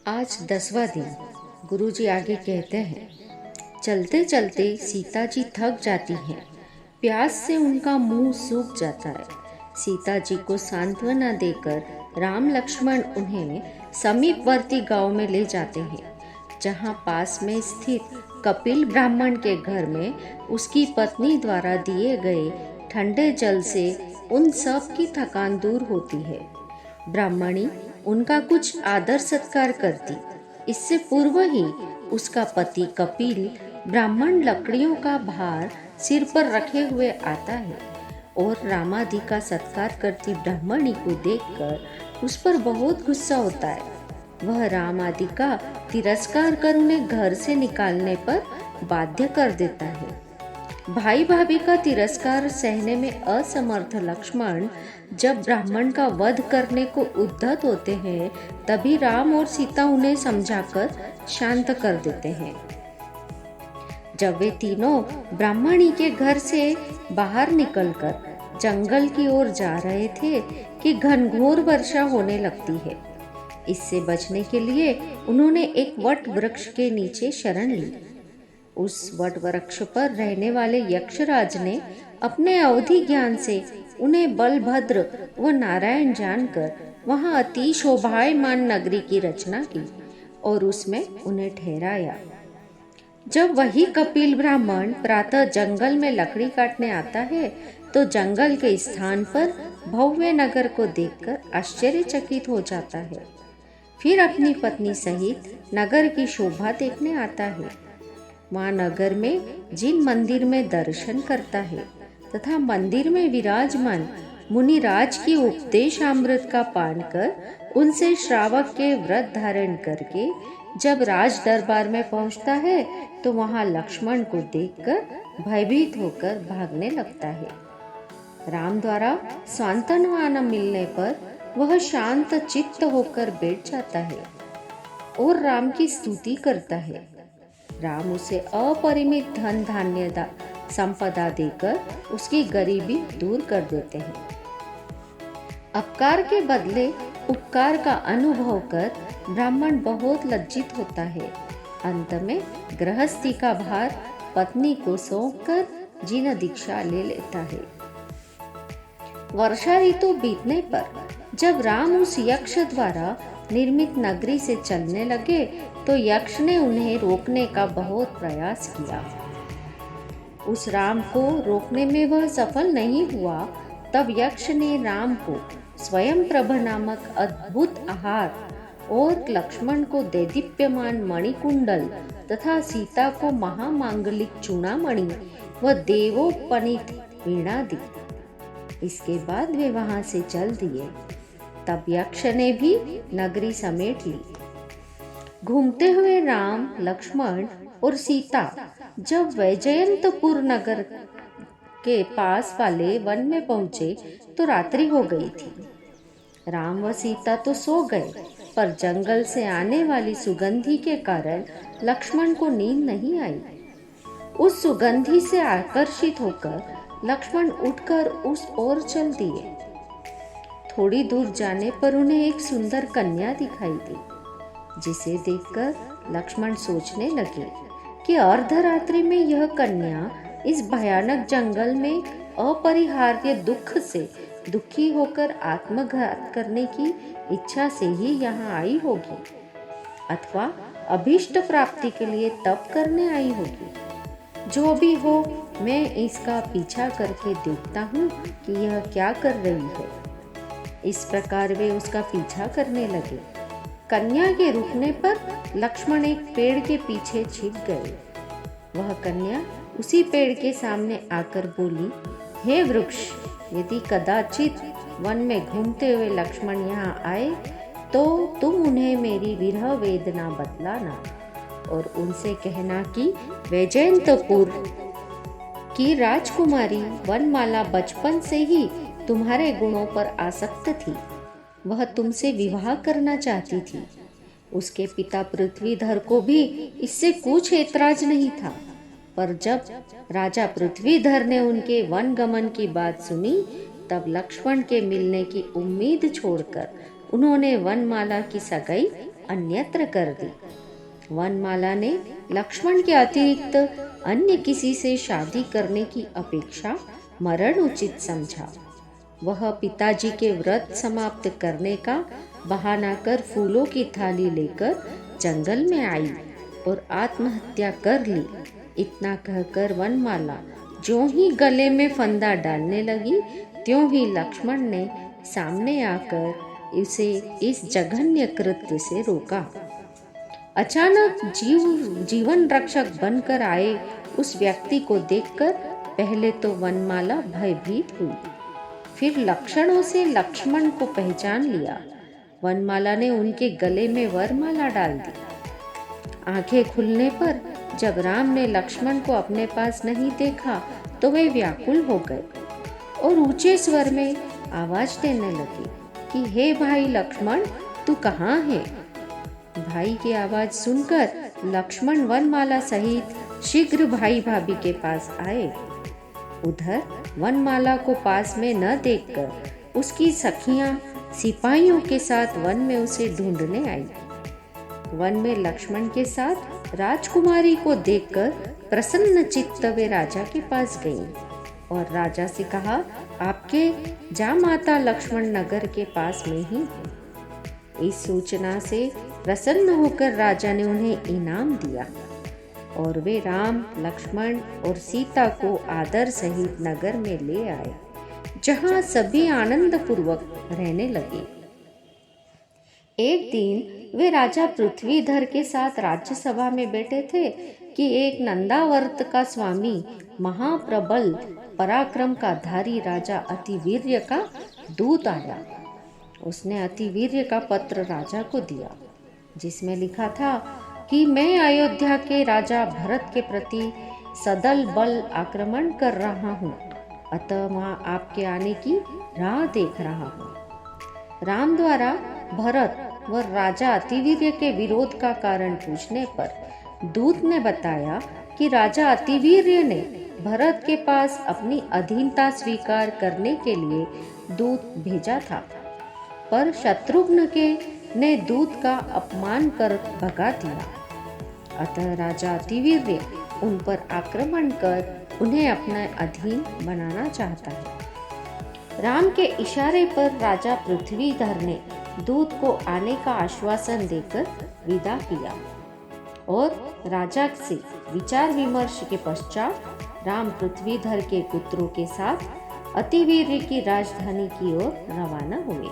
आज 10वां दिन। गुरुजी आगे कहते हैं, चलते चलते सीता जी थक जाती हैं। प्यास से उनका मुंह सूख जाता है। सीता जी को सांत्वना देकर राम लक्ष्मण उन्हें समीपवर्ती गांव में ले जाते हैं, जहां पास में स्थित कपिल ब्राह्मण के घर में उसकी पत्नी द्वारा दिए गए ठंडे जल से उन सब की थकान दूर होती है। ब्राह्मणी उनका कुछ आदर सत्कार करती। इससे पूर्व ही उसका पति कपिल ब्राह्मण लकड़ियों का भार सिर पर रखे हुए आता है और रामादि का सत्कार करती ब्राह्मणी को देखकर उस पर बहुत गुस्सा होता है। वह राम आदि का तिरस्कार कर उन्हें घर से निकालने पर बाध्य कर देता है। भाई भाभी का तिरस्कार सहने में असमर्थ लक्ष्मण जब ब्राह्मण का वध करने को उद्यत होते हैं, तभी राम और सीता उन्हें समझाकर शांत कर देते हैं। जब वे तीनों ब्राह्मणी के घर से बाहर निकलकर जंगल की ओर जा रहे थे कि घनघोर वर्षा होने लगती है। इससे बचने के लिए उन्होंने एक वट वृक्ष के नीचे शरण ली। उस वट वृक्ष पर रहने वाले यक्षराज ने अपने अवधि ज्ञान से उन्हें बलभद्र व नारायण जानकर वहां अति शोभायमान नगरी की रचना की और उसमें उन्हें ठहराया। जब वही कपिल ब्राह्मण प्रातः जंगल में लकड़ी काटने आता है, तो जंगल के स्थान पर भव्य नगर को देखकर आश्चर्यचकित हो जाता है। फिर अपनी पत्नी सहित नगर की शोभा देखने आता है। वहाँ नगर में जिन मंदिर में दर्शन करता है तथा मंदिर में विराजमान मुनिराज की उपदेशामृत का पान कर उनसे श्रावक के व्रत धारण करके जब राज दरबार में पहुंचता है, तो वहां लक्ष्मण को देखकर भयभीत होकर भागने लगता है। राम द्वारा सांत्वना न मिलने पर वह शांत चित्त होकर बैठ जाता है और राम की स्तुति करता है। राम उसे अपरिमित धन धान्य संपदा देकर उसकी गरीबी दूर कर देते हैं। अपकार के बदले उपकार का अनुभव कर ब्राह्मण बहुत लज्जित होता है। अंत में गृहस्थी का भार पत्नी को सौंपकर जीना दीक्षा ले लेता है। वर्षा ऋतु बीतने पर जब राम उस यक्ष द्वारा निर्मित नगरी से चलने लगे, तो यक्ष ने उन्हें रोकने का बहुत प्रयास किया। उस राम को रोकने में वह सफल नहीं हुआ। तब यक्ष ने राम को स्वयं प्रभ नामक अद्भुत आहार और लक्ष्मण को दैदीप्यमान मणिकुंडल तथा सीता को महामांगलिक चूड़ामणि व देवोपनीत वीणा दी। इसके बाद वे वहां से चल दिए। तब यक्ष ने भी नगरी समेट ली। घूमते हुए राम, लक्ष्मण और सीता जब वैजयंतपुर नगर के पास वाले वन में पहुंचे, तो रात्रि हो गई थी। राम व सीता तो सो गए, पर जंगल से आने वाली सुगंधी के कारण लक्ष्मण को नींद नहीं आई। उस सुगंधी से आकर्षित होकर लक्ष्मण उठकर उस ओर चल दिए। थोड़ी दूर जाने पर उन्हें एक सुंदर कन्या दिखाई दी, जिसे देखकर लक्ष्मण सोचने लगे कि अर्धरात्रि में यह कन्या इस भयानक जंगल में अपरिहार्य दुख से दुखी होकर आत्मघात करने की इच्छा से ही यहाँ आई होगी, अथवा अभीष्ट प्राप्ति के लिए तप करने आई होगी। जो भी हो, मैं इसका पीछा करके देखता हूँ कि यह क्या कर रही है। इस प्रकार वे उसका पीछा करने लगे। कन्या के रुकने पर लक्ष्मण एक पेड़ के पीछे छिप गए। वह कन्या उसी पेड़ के सामने आकर बोली, हे वृक्ष, यदि कदाचित वन में घूमते हुए लक्ष्मण यहाँ आए, तो तुम उन्हें मेरी विरह वेदना बतलाना और उनसे कहना कि वैजयंतपुर की राजकुमारी वनमाला बचपन से ही तुम्हारे गुणों पर आसक्त थी। वह तुमसे विवाह करना चाहती थी। उसके पिता पृथ्वीधर को भी इससे कुछ ऐतराज नहीं था, पर जब राजा पृथ्वीधर ने उनके वन गमन की बात सुनी, तब लक्ष्मण के मिलने की उम्मीद छोड़कर उन्होंने वनमाला की सगाई अन्यत्र कर दी। वनमाला ने लक्ष्मण के अतिरिक्त अन्य किसी से शादी करने की अपेक्षा मरण उचित समझा। वह पिताजी के व्रत समाप्त करने का बहाना कर फूलों की थाली लेकर जंगल में आई और आत्महत्या कर ली। इतना कहकर वनमाला ज्यों ही गले में फंदा डालने लगी, त्यों ही लक्ष्मण ने सामने आकर उसे इस जघन्य कृत्य से रोका। अचानक जीवन रक्षक बनकर आए उस व्यक्ति को देखकर पहले तो वनमाला भयभीत हुई, फिर लक्षणों से लक्ष्मण को पहचान लिया। वनमाला ने उनके गले में वरमाला डाल दी। आंखें खुलने पर जब राम ने लक्ष्मण को अपने पास नहीं देखा तो वे व्याकुल हो गए और ऊंचे स्वर में आवाज देने लगे कि हे भाई लक्ष्मण, तू कहाँ है? भाई की आवाज सुनकर लक्ष्मण वनमाला सहित शीघ्र भाई भाभी के पास आए। उधर वनमाला को पास में न देखकर उसकी सखियां सिपाहियों के साथ वन में उसे ढूंढने आई। वन में लक्ष्मण के साथ राजकुमारी को देखकर प्रसन्न चित्त वे राजा के पास गईं और राजा से कहा, आपके जामाता लक्ष्मण नगर के पास में ही है। इस सूचना से प्रसन्न होकर राजा ने उन्हें इनाम दिया और वे राम, लक्ष्मण और सीता को आदर सहित नगर में ले आए, जहां सभी आनंद पूर्वक रहने लगे। एक दिन वे राजा पृथ्वीधर के साथ राज्यसभा में बैठे थे कि एक नंदावर्त का स्वामी महाप्रबल पराक्रम का धारी राजा अतिवीर्य का दूत आया। उसने अतिवीर्य का पत्र राजा को दिया, जिसमें लिखा था कि मैं अयोध्या के राजा भरत के प्रति सदल बल आक्रमण कर रहा हूँ, अतः वहाँ आपके आने की राह देख रहा हूँ। राम द्वारा भरत व राजा अतिवीर्य के विरोध का कारण पूछने पर दूत ने बताया कि राजा अतिवीर्य ने भरत के पास अपनी अधीनता स्वीकार करने के लिए दूत भेजा था, पर शत्रुघ्न के ने दूत का अपमान कर भगा दिया। अतः राजा अतिवीर्य उन पर आक्रमण कर उन्हें अपना अधीन बनाना चाहता है। राम के इशारे पर राजा पृथ्वीधर ने दूत को आने का आश्वासन देकर विदा किया और राजा से विचार विमर्श के पश्चात राम पृथ्वीधर के पुत्रों के साथ अतिवीर्य की राजधानी की ओर रवाना हुए।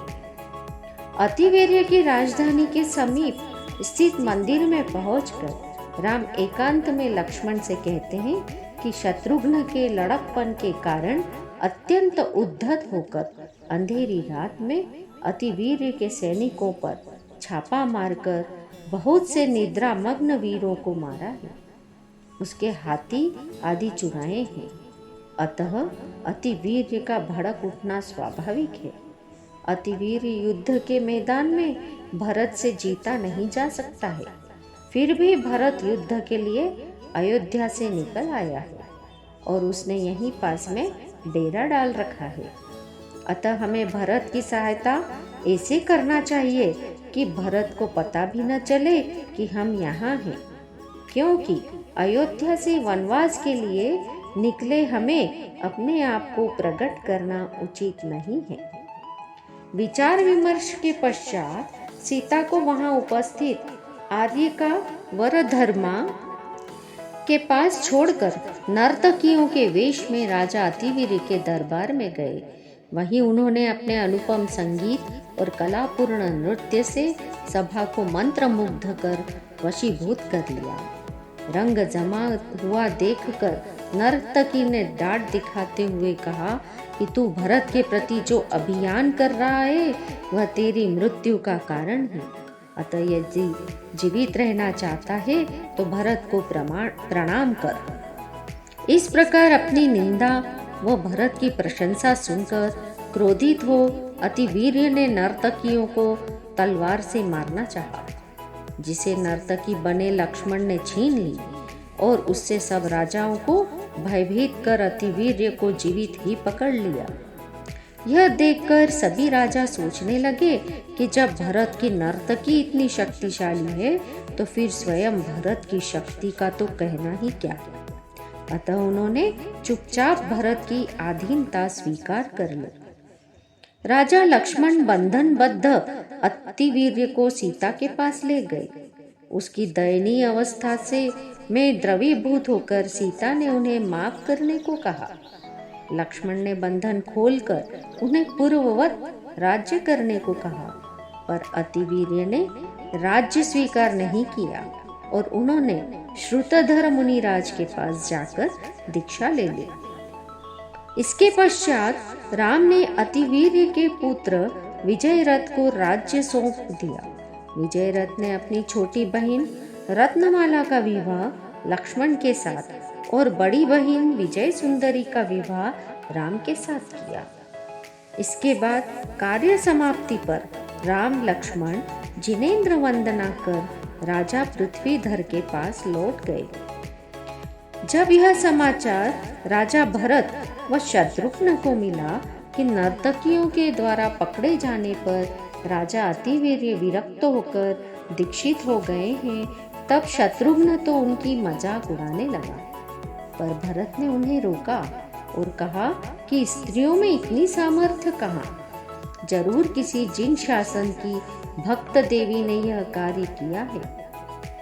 अतिवीर्य की राजधानी के समीप स्थित मंदिर में पहुंचकर राम एकांत में लक्ष्मण से कहते हैं कि शत्रुघ्न के लड़कपन के कारण अत्यंत उद्धत होकर अंधेरी रात में अतिवीर्य के सैनिकों पर छापा मारकर बहुत से निद्रा मग्न वीरों को मारा है, उसके हाथी आदि चुराए हैं। अतः अतिवीर्य का भड़क उठना स्वाभाविक है। अतिवीर्य युद्ध के मैदान में भरत से जीता नहीं जा सकता है, फिर भी भरत युद्ध के लिए अयोध्या से निकल आया है और उसने यहीं पास में डेरा डाल रखा है। अतः हमें भरत की सहायता ऐसे करना चाहिए कि भरत को पता भी न चले कि हम यहाँ हैं, क्योंकि अयोध्या से वनवास के लिए निकले हमें अपने आप को प्रकट करना उचित नहीं है। विचार विमर्श के पश्चात सीता को वहां उपस्थित आर्य का वरधर्मा के पास छोड़कर नर्तकियों के वेश में राजा अतिवीर्य के दरबार में गए। वहीं उन्होंने अपने अनुपम संगीत और कलापूर्ण नृत्य से सभा को मंत्रमुग्ध कर वशीभूत कर लिया। रंग जमा हुआ देखकर नर्तकी ने डांट दिखाते हुए कहा कि तू भरत के प्रति जो अभियान कर रहा है वह तेरी मृत्यु का कारण है। अतः यदि जीवित रहना चाहता है तो भरत को प्रणाम कर। इस प्रकार अपनी निंदा व भरत की प्रशंसा सुनकर क्रोधित हो अतिवीर्य ने नर्तकियों को तलवार से मारना चाहा, जिसे नर्तकी बने लक्ष्मण ने छीन ली और उससे सब राजाओं को भयभीत कर अतिवीर्य को जीवित ही पकड़ लिया। यह देखकर सभी राजा सोचने लगे कि जब भरत की नर्तकी इतनी शक्तिशाली है तो फिर स्वयं भरत की शक्ति का तो कहना ही क्या। अतः उन्होंने चुपचाप भरत की अधीनता स्वीकार कर ली। राजा लक्ष्मण बंधनबद्ध अतिवीर्य को सीता के पास ले गए। उसकी दयनीय अवस्था से में द्रवीभूत होकर सीता ने उन्हें माफ करने को कहा। लक्ष्मण ने बंधन खोलकर उन्हें पूर्ववत राज्य करने को कहा, पर अतिवीर्य ने राज्य स्वीकार नहीं किया और उन्होंने श्रुतधर मुनिराज के पास जाकर दीक्षा ले ली। इसके पश्चात राम ने अतिवीर्य के पुत्र विजयरथ को राज्य सौंप दिया। विजयरथ ने अपनी छोटी बहन रत्नमाला का विवाह लक्ष्मण के साथ और बड़ी बहन विजय सुंदरी का विवाह राम के साथ किया। इसके बाद कार्य समाप्ति पर राम लक्ष्मण जिनेंद्र वंदना कर राजा पृथ्वीधर के पास लौट गए। जब यह समाचार राजा भरत व शत्रुघ्न को मिला कि नर्तकियों के द्वारा पकड़े जाने पर राजा अतिवीर्य विरक्त होकर दीक्षित हो गए हैं, तब शत्रुघ्न तो उनकी मजाक उड़ाने लगा। पर भरत ने उन्हें रोका और कहा कि स्त्रियों में इतनी सामर्थ्य कहाँ। जरूर किसी जिन शासन की भक्त देवी ने यह कार्य किया है।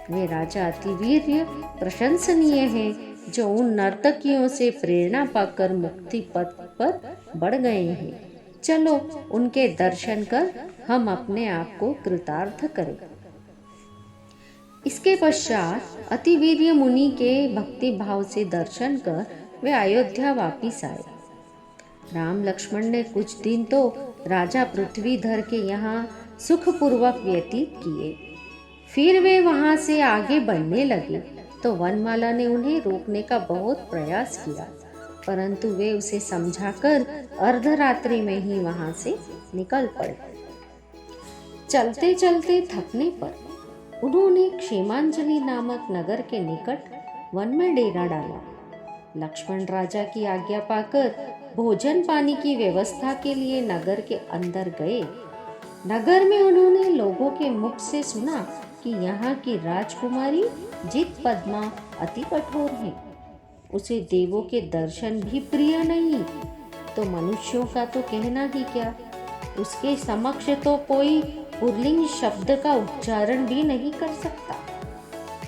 वे राजा अतिवीर्य प्रशंसनीय हैं जो उन नर्तकियों से प्रेरणा पाकर मुक्ति पथ पर बढ़ गए हैं। चलो उनके दर्शन कर हम अपने आप को कृतार्थ करें। इसके पश्चात अतिवीर्य मुनि के भक्ति भाव से दर्शन कर वे अयोध्या वापिस आए। राम लक्ष्मण ने कुछ दिन तो राजा पृथ्वीधर के यहाँ सुखपूर्वक व्यतीत किए। फिर वे वहाँ से आगे बढ़ने लगे तो वनमाला ने उन्हें रोकने का बहुत प्रयास किया, परंतु वे उसे समझाकर अर्धरात्रि में ही वहाँ से निकल पड़े। चलते चलते थकने पर उन्होंने क्षेमांजलि नामक नगर के निकट वन में डेरा डाला। लक्ष्मण राजा की आज्ञा पाकर भोजन पानी की व्यवस्था के लिए नगर के अंदर गए। नगर में उन्होंने लोगों के मुख से सुना कि यहाँ की राजकुमारी जीत पद्मा अति कठोर है। उसे देवों के दर्शन भी प्रिय नहीं, तो मनुष्यों का तो कहना ही क्या। उसके समक्ष तो कोई पुल्लिंग शब्द का उच्चारण भी नहीं कर सकता।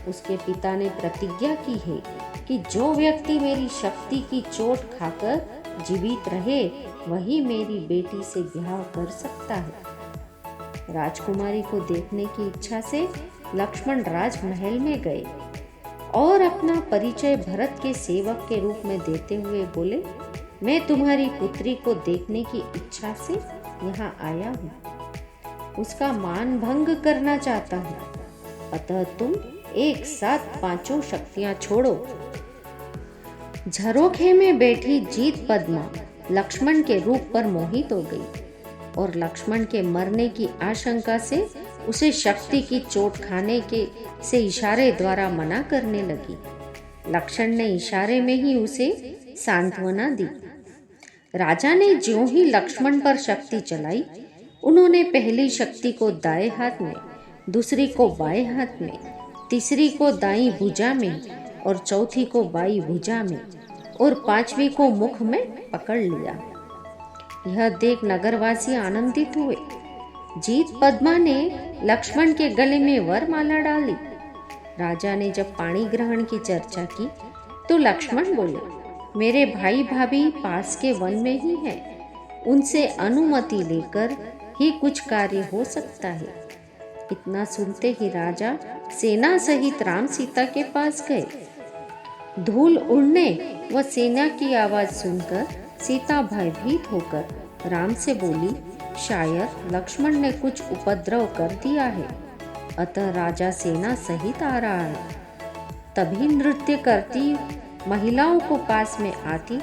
उसके पिता ने प्रतिज्ञा की है कि जो व्यक्ति मेरी शक्ति की चोट खाकर जीवित रहे वही मेरी बेटी से ब्याह कर सकता है। राजकुमारी को देखने की इच्छा से लक्ष्मण राजमहल में गए और अपना परिचय भरत के सेवक के रूप में देते हुए बोले, मैं तुम्हारी पुत्री को देखने की इच्छा से यहाँ आया हूँ। उसका मान भंग करना चाहता हूँ, अतः तुम एक साथ पांचों शक्तियाँ छोड़ो। झरोखे में बैठी जीत पद्मा लक्ष्मण के रूप पर मोहित हो गई और लक्ष्मण के मरने की आशंका से उसे शक्ति की चोट खाने के से इशारे द्वारा मना करने लगी। लक्ष्मण ने इशारे में ही उसे सांत्वना दी। राजा ने ज्यों ही लक्ष्मण पर शक्ति चलाई, उन्होंने पहली शक्ति को दाएं हाथ में, दूसरी को बाएं हाथ में, तीसरी को दाईं भुजा में और चौथी को बाईं भुजा में और पांचवी को मुख में पकड़ लिया। यह देख नगरवासी आनंदित हुए। जीत पद्मा ने लक्ष्मण के गले में वरमाला डाली। राजा ने जब पाणी ग्रहण की चर्चा की तो लक्ष्मण बोले, मेरे भाई भाभी पास के वन में ही हैं, उनसे अनुमति लेकर ही कुछ कार्य हो सकता है। इतना सुनते ही राजा सेना सहित राम सीता के पास गए। धूल उड़ने व सेना की आवाज सुनकर सीता भयभीत होकर राम से बोली, शायद लक्ष्मण ने कुछ उपद्रव कर दिया है, अतः राजा सेना सहित आ रहा है। तभी नृत्य करती महिलाओं को पास में आती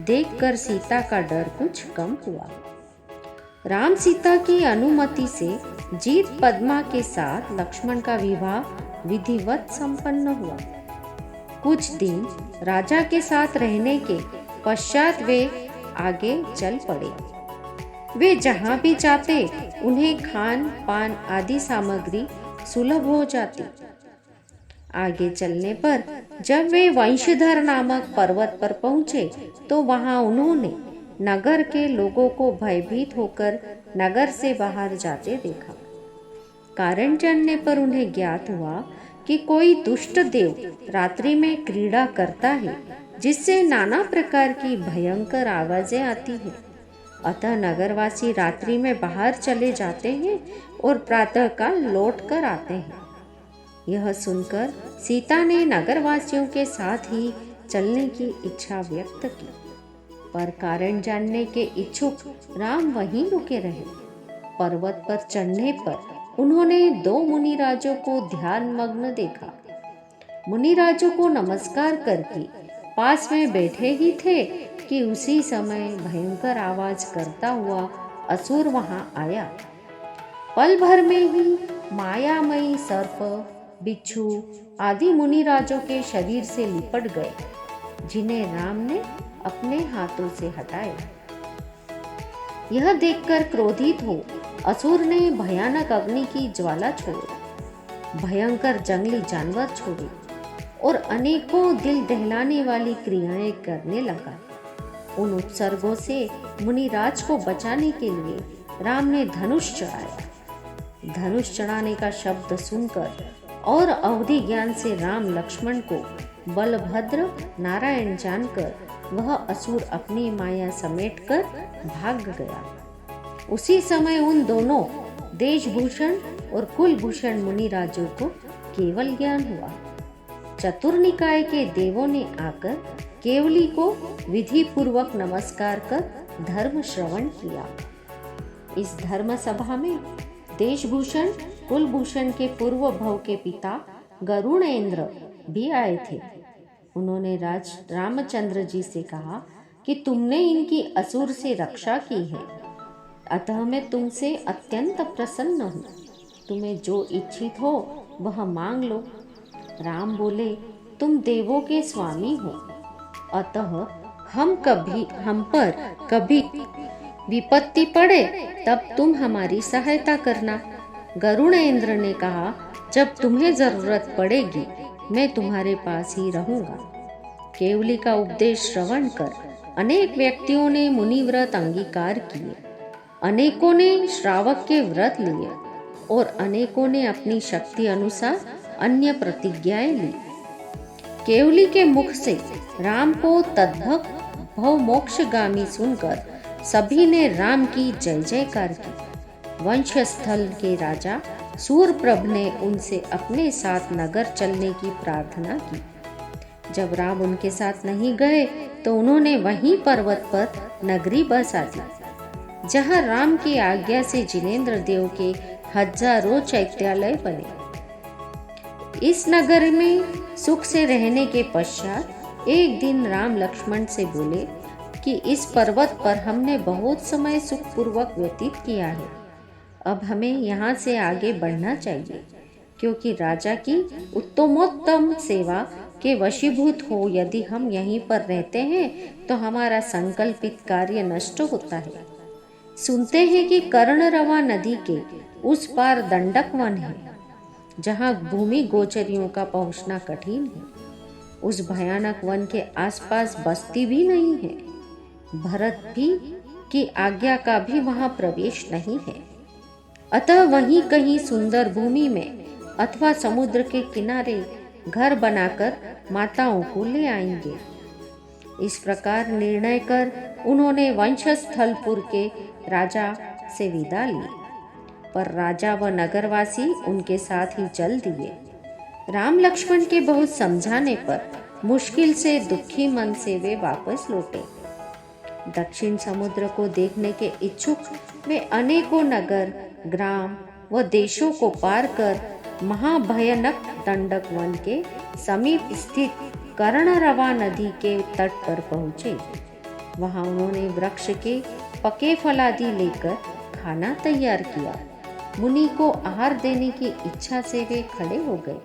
देखकर सीता का डर कुछ कम हुआ। राम सीता की अनुमति से जीत पद्मा के साथ लक्ष्मण का विवाह विधिवत संपन्न हुआ। कुछ दिन राजा के साथ रहने के पश्चात वे आगे चल पड़े। वे जहाँ भी जाते उन्हें खान पान आदि सामग्री सुलभ हो जाती। आगे चलने पर जब वे वंशधर नामक पर्वत पर पहुंचे तो वहां उन्होंने नगर के लोगों को भयभीत होकर नगर से बाहर जाते देखा। कारण जानने पर उन्हें ज्ञात हुआ कि कोई दुष्ट देव रात्रि में क्रीड़ा करता है, जिससे नाना प्रकार की भयंकर आवाजें आती हैं। अतः नगरवासी रात्रि में बाहर चले जाते हैं और प्रातःकाल लौट कर आते हैं। यह सुनकर सीता ने नगरवासियों के साथ ही चलने की इच्छा व्यक्त की, पर कारण जानने के इच्छुक राम वहीं रुके रहे। पर्वत पर चढ़ने पर उन्होंने दो मुनिराजों को ध्यान मग्न देखा। मुनिराजों को नमस्कार करके पास में बैठे ही थे कि उसी समय भयंकर आवाज करता हुआ असुर वहां आया। पल भर में ही मायामयी सर्प, बिच्छू आदि मुनिराजों के शरीर से लिपट गए, जिन्हें राम ने अपने हाथों से हटाए। यह देखकर क्रोधित हो असुर ने भयानक अग्नि की ज्वाला छोड़ी, भयंकर जंगली जानवर छोड़े और अनेकों दिल दहलाने वाली क्रियाएं करने लगा। उन उत्सर्गों से मुनिराज को बचाने के लिए राम ने धनुष चढ़ाया। धनुष चढ़ाने का शब्द सुनकर और अवधि ज्ञान से राम लक्ष्मण को बलभद्र नारायण जानकर वह असुर अपनी माया समेटकर भाग गया। उसी समय उन दोनों देशभूषण और कुलभूषण मुनिराजों को केवल ज्ञान हुआ। चतुर्निकाय के देवों ने आकर केवली को विधि पूर्वक नमस्कार कर धर्म श्रवण किया। इस धर्म सभा में देशभूषण कुलभूषण के पूर्व भव के पिता गरुणेंद्र भी आए थे। उन्होंने रामचंद्र जी से कहा कि तुमने इनकी असुर से रक्षा की है, अतः मैं तुमसे अत्यंत प्रसन्न हूँ। तुम्हें जो इच्छित हो वह मांग लो। राम बोले, तुम देवों के स्वामी हो, अतः हम पर कभी विपत्ति पड़े तब तुम हमारी सहायता करना। गरुणेंद्र ने कहा, जब तुम्हें जरूरत पड़ेगी मैं तुम्हारे पास ही रहूंगा। केवली का उपदेश श्रवण कर अनेक व्यक्तियों ने मुनिव्रत अंगीकार किए, अनेकों ने श्रावक के व्रत लिए और अनेकों ने अपनी शक्ति अनुसार अन्य प्रतिज्ञाएं ली। केवली के मुख से राम को तद्भव मोक्षगामी सुनकर सभी ने राम की जय जयकार की। वंशस्थल के राजा सूरप्रभ ने उनसे अपने साथ नगर चलने की प्रार्थना की। जब राम उनके साथ नहीं गए तो उन्होंने वहीं पर्वत पर नगरी बसा दी, जहां राम की आज्ञा से जिनेंद्र देव के हजारों चैत्यालय बने। इस नगर में सुख से रहने के पश्चात एक दिन राम लक्ष्मण से बोले कि इस पर्वत पर हमने बहुत समय सुखपूर्वक व्यतीत किया है, अब हमें यहाँ से आगे बढ़ना चाहिए, क्योंकि राजा की उत्तमोत्तम सेवा के वशीभूत हो यदि हम यहीं पर रहते हैं तो हमारा संकल्पित कार्य नष्ट होता है। सुनते हैं कि कर्णरवा नदी के उस पार दंडक वन है, जहाँ भूमि गोचरियों का पहुँचना कठिन है। उस भयानक वन के आसपास बस्ती भी नहीं है, भरत भी की आज्ञा का भी वहाँ प्रवेश नहीं है। अतः वहीं कहीं सुंदर भूमि में अथवा समुद्र के किनारे घर बनाकर माताओं को ले आएंगे। इस प्रकार निर्णय कर उन्होंने वंशस्थलपुर के राजा से विदा ली, पर राजा व नगरवासी उनके साथ ही चल दिए। राम लक्ष्मण के बहुत समझाने पर मुश्किल से दुखी मन से वे वापस लौटे। दक्षिण समुद्र को देखने के इच्छुक वे अनेकों नगर, ग्राम व देशों को पार कर महाभयानक दंडक वन के समीप स्थित कर्णरवा नदी के तट पर पहुँचे। वहाँ उन्होंने वृक्ष के पके फलादि लेकर खाना तैयार किया। मुनि को आहार देने की इच्छा से वे खड़े हो गए।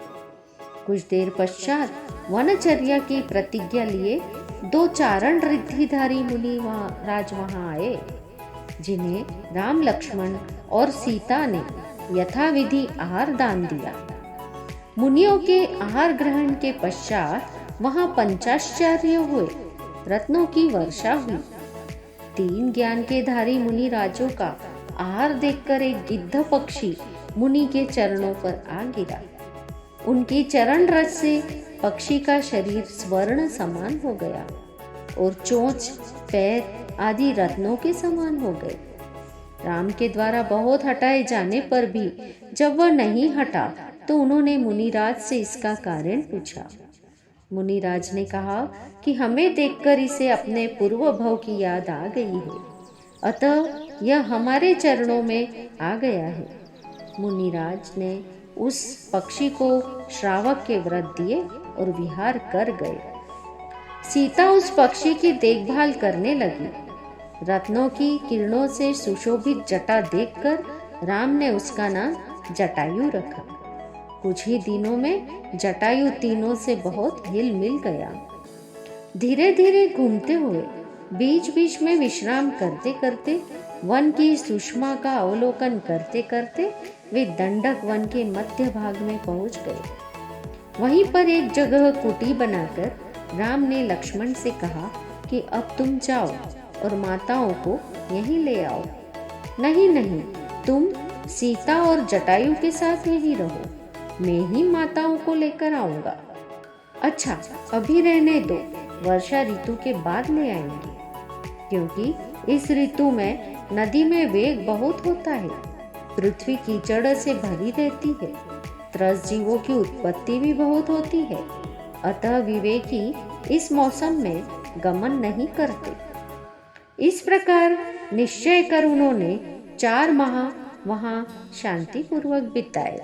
कुछ देर पश्चात वनचर्या की प्रतिज्ञा लिए दो चारण रिद्धिधारी मुनि वहाँ आए। जिन्हें राम, लक्ष्मण और सीता ने यथाविधि आहार दान दिया। मुनियों के आहार ग्रहण के पश्चात वहां पंचाश्चर्य हुए, रत्नों की वर्षा हुई। 3 ज्ञान के धारी मुनि राजों का आहार देखकर एक गिद्ध पक्षी मुनि के चरणों पर आ गिरा। उनकी चरण रज से पक्षी का शरीर स्वर्ण समान हो गया और चोंच, पैर आदि रत्नों के समान हो गए। राम के द्वारा बहुत हटाए जाने पर भी जब वह नहीं हटा तो उन्होंने मुनिराज से इसका कारण पूछा। मुनिराज ने कहा कि हमें देखकर इसे अपने पूर्व भव की याद आ गई है, अतः यह हमारे चरणों में आ गया है। मुनिराज ने उस पक्षी को श्रावक के व्रत दिए और विहार कर गए। सीता उस पक्षी की देखभाल करने लगी। रत्नों की किरणों से सुशोभित जटा देखकर राम ने उसका नाम जटायु रखा। कुछ ही दिनों में जटायु तीनों से बहुत हिल मिल गया। धीरे धीरे घूमते हुए, बीच बीच में विश्राम करते करते, वन की सुषमा का अवलोकन करते करते वे दंडक वन के मध्य भाग में पहुंच गए। वहीं पर एक जगह कुटी बनाकर राम ने लक्ष्मण से कहा कि अब तुम जाओ और माताओं को यहीं ले आओ। नहीं नहीं, तुम सीता और जटायु के साथ यहीं रहो, मैं ही माताओं को लेकर आऊंगा। अच्छा, अभी रहने दो, वर्षा ऋतु के बाद ले आएंगे, क्योंकि इस ऋतु में नदी में वेग बहुत होता है, पृथ्वी कीचड़ से भरी रहती है, त्रस्त जीवों की उत्पत्ति भी बहुत होती है, अतः विवेकी इस मौसम में गमन नहीं करते। इस प्रकार निश्चय कर उन्होंने 4 माह वहां शांतिपूर्वक बिताए।